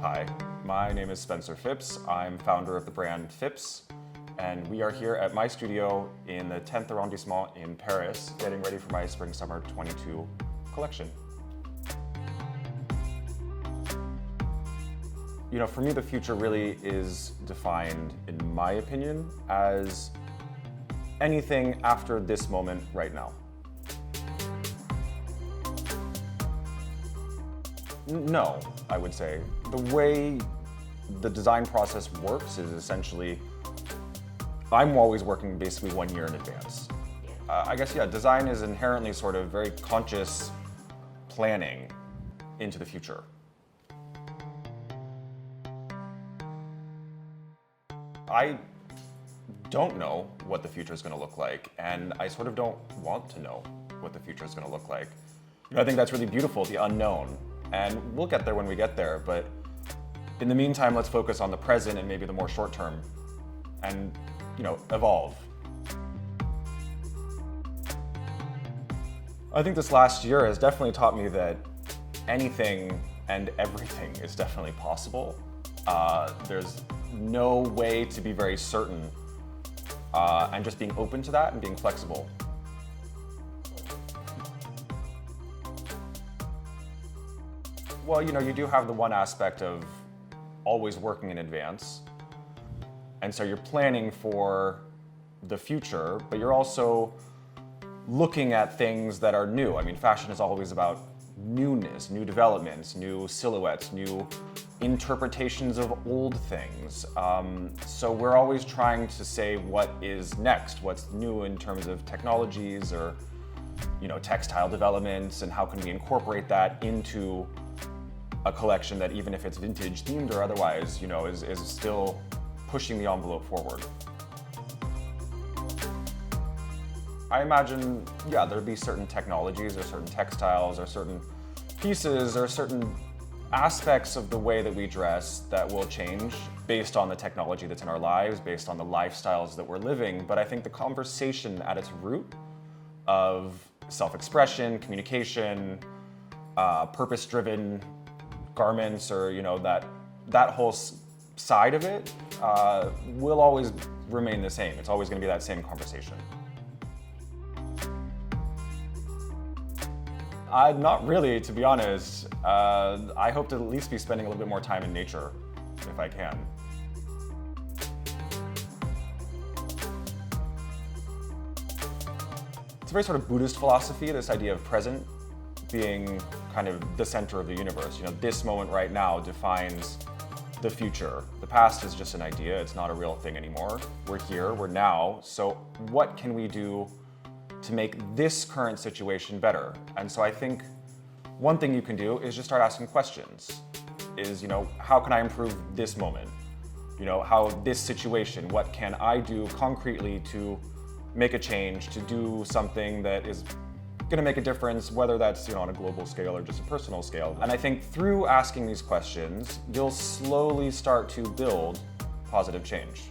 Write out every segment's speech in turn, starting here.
Hi, my name is Spencer Phipps. I'm founder of the brand Phipps, and we are here at my studio in the 10th arrondissement in Paris, getting ready for my Spring-Summer 22 collection. You know, for me, the future really is defined, in my opinion, as anything after this moment right now. No, I would say. The way the design process works is essentially, I'm always working basically 1 year in advance. I guess, yeah, design is inherently sort of very conscious planning into the future. I don't know what the future is going to look like, and I sort of don't want to know what the future is going to look like. You know, I think that's really beautiful, the unknown, and we'll get there when we get there, but in the meantime, let's focus on the present and maybe the more short term and, you know, evolve. I think this last year has definitely taught me that anything and everything is definitely possible. There's no way to be very certain, and just being open to that and being flexible. Well, you know, you do have the one aspect of always working in advance, and so you're planning for the future, but you're also looking at things that are new. I mean, fashion is always about newness, new developments, new silhouettes, new interpretations of old things. So we're always trying to say what is next, what's new in terms of technologies or, you know, textile developments, and how can we incorporate that into a collection that, even if it's vintage themed or otherwise, you know, is still pushing the envelope forward. I imagine, yeah, there'd be certain technologies or certain textiles or certain pieces or certain aspects of the way that we dress that will change based on the technology that's in our lives, based on the lifestyles that we're living. But I think the conversation at its root of self-expression, communication, purpose-driven garments, or, you know, that whole side of it will always remain the same. It's always going to be that same conversation. Not really, to be honest. I hope to at least be spending a little bit more time in nature, if I can. It's a very sort of Buddhist philosophy, this idea of present being kind of the center of the universe. You know, this moment right now defines the future. The past is just an idea, it's not a real thing anymore. We're here, we're now, so what can we do to make this current situation better? And so I think one thing you can do is just start asking questions. You know, how can I improve this moment? You know, how this situation, what can I do concretely to make a change, to do something that is gonna make a difference, whether that's, you know, on a global scale or just a personal scale. And I think through asking these questions, you'll slowly start to build positive change.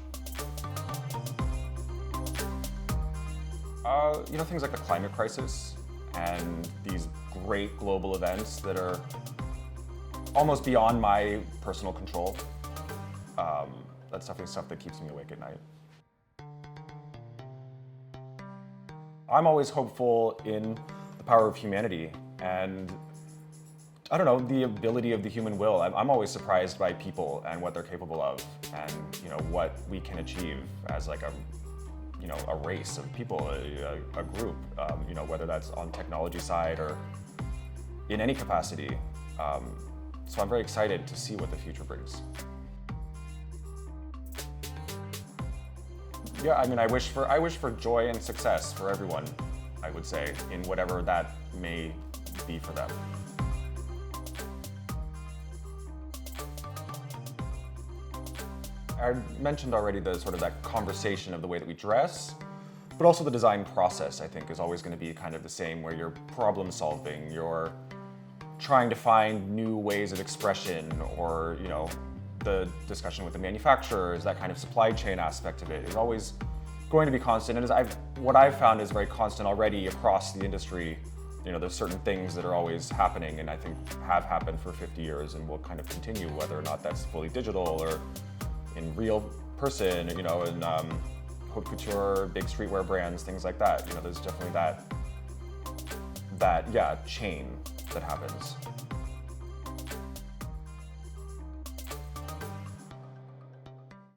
You know, things like the climate crisis and these great global events that are almost beyond my personal control. That's definitely stuff that keeps me awake at night. I'm always hopeful in the power of humanity and, I don't know, the ability of the human will. I'm always surprised by people and what they're capable of, and, you know, what we can achieve as like a race of people, a group, you know, whether that's on technology side or in any capacity. So I'm very excited to see what the future brings. Yeah, I mean, I wish for joy and success for everyone, I would say, in whatever that may be for them. I mentioned already the sort of that conversation of the way that we dress, but also the design process, I think, is always going to be kind of the same, where you're problem solving, you're trying to find new ways of expression, or, you know, the discussion with the manufacturers, that kind of supply chain aspect of it is always going to be constant. And what I've found is very constant already across the industry You know, there's certain things that are always happening, and I think have happened for 50 years and will kind of continue, whether or not that's fully digital or in real person, you know, in Haute Couture, big streetwear brands, things like that. You know, there's definitely that chain that happens.